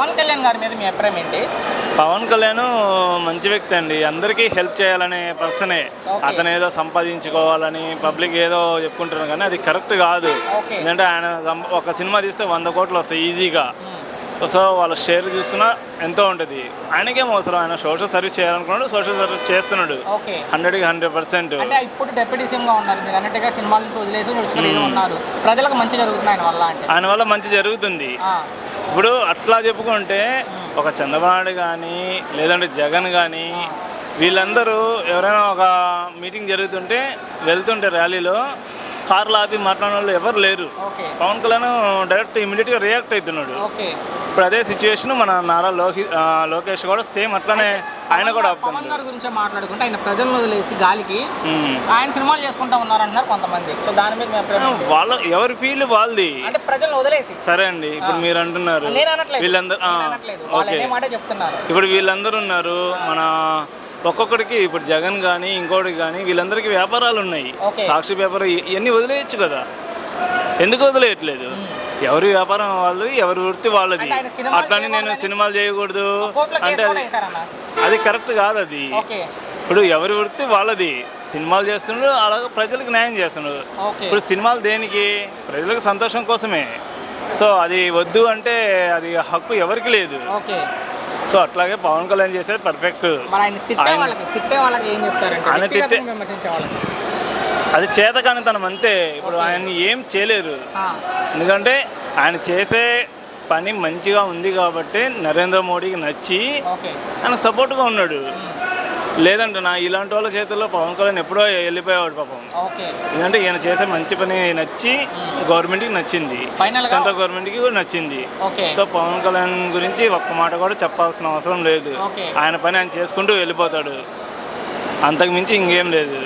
పవన్ కళ్యాణ్ గారి మీద మీ అభిప్రాయం ఏంటి? పవన్ కళ్యాణ్ మంచి వ్యక్తి అండి, అందరికీ హెల్ప్ చేయాలనే పర్సనే. అతను ఏదో సంపాదించుకోవాలని పబ్లిక్ ఏదో చెప్పుకుంటున్నారు కానీ అది కరెక్ట్ కాదు. ఎందుకంటే ఆయన ఒక సినిమా తీస్తే 100 కోట్లు వస్తాయి ఈజీగా. సో వాళ్ళ షేర్ చూసుకున్నా ఎంతో ఉంటుంది. ఆయనకేం అవసరం, ఆయన సోషల్ సర్వీస్ చేయాలనుకున్నాడు, సోషల్ సర్వీస్ చేస్తున్నాడు 100కి 100%. అంటే ఇప్పుడు డిప్యూటీ సీఎంగా ఉన్నారు, మీరు అన్నట్టుగా సినిమాల నుంచి వదిలేసి ఉన్నారు, ప్రజలకు మంచి జరుగుతుంది ఆయన వల్ల. అంటే ఆయన వల్ల మంచి జరుగుతుంది. ఇప్పుడు అట్లా చెప్పుకుంటే ఒక చంద్రబాబు నాయుడు కానీ లేదంటే జగన్ కానీ వీళ్ళందరూ ఎవరైనా ఒక మీటింగ్ జరుగుతుంటే వెళ్తుంటే ర్యాలీలో కార్లు ఆపి మాట్లాడిన వాళ్ళు ఎవరు లేరు. పవన్ కళ్యాణ్ డైరెక్ట్ ఇమీడియట్గా రియాక్ట్ అవుతున్నాడు. ఇప్పుడు అదే సిచ్యువేషన్ మన నారా లోకేష్ కూడా సేమ్ అట్లానే ఆయన కూడా ఆపుతున్నాడు. గురించి మాట్లాడుకుంటే ఆయన ప్రజలను వదిలేసి గాలికి ఆయన సినిమాలు చేసుకుంటా ఉన్నారన్నారు కొంతమంది. సో దాని మీద వాళ్ళ ఎవరి ఫీల్డ్ వాళ్ళది, అంటే ప్రజలను వదిలేసి. సరే అండి, ఇప్పుడు మీరు అంటున్నారు వీళ్ళందరూ ఇప్పుడు వీళ్ళందరూ ఉన్నారు మన ఒక్కొక్కడికి. ఇప్పుడు జగన్ కానీ ఇంకోటికి కానీ వీళ్ళందరికీ వ్యాపారాలు ఉన్నాయి. సాక్షి పేపర్ ఇవన్నీ వదిలేయచ్చు కదా, ఎందుకు వదిలేయట్లేదు? ఎవరి వ్యాపారం వాళ్ళది, ఎవరి వృత్తి వాళ్ళది. అట్లానే నేను సినిమాలు చేయకూడదు అంటే అది కరెక్ట్ కాదు. అది ఇప్పుడు ఎవరి వృత్తి వాళ్ళది, సినిమాలు చేస్తున్నాడు అలాగే ప్రజలకు న్యాయం చేస్తున్నాడు. ఇప్పుడు సినిమాలు దేనికి? ప్రజలకు సంతోషం కోసమే. సో అది వద్దు అంటే అది హక్కు ఎవరికి లేదు. సో అట్లాగే పవన్ కళ్యాణ్ చేసేది పర్ఫెక్ట్. అది చేతకానితనం అంతే. ఇప్పుడు ఆయన్ని ఏం చేయలేరు, ఎందుకంటే ఆయన చేసే పని మంచిగా ఉంది కాబట్టి నరేంద్ర మోడీకి నచ్చి ఆయన సపోర్ట్గా ఉన్నాడు. లేదంటే ఇలాంటి వాళ్ళ చేతుల్లో పవన్ కళ్యాణ్ ఎప్పుడో వెళ్ళిపోయేవాడు పాపం. ఎందుకంటే ఈయన చేసే మంచి పని నచ్చి గవర్నమెంట్కి నచ్చింది, సెంట్రల్ గవర్నమెంట్కి కూడా నచ్చింది. సో పవన్ కళ్యాణ్ గురించి ఒక్క మాట కూడా చెప్పాల్సిన అవసరం లేదు. ఆయన పని ఆయన చేసుకుంటూ వెళ్ళిపోతాడు, అంతకు మించి ఇంకేం లేదు.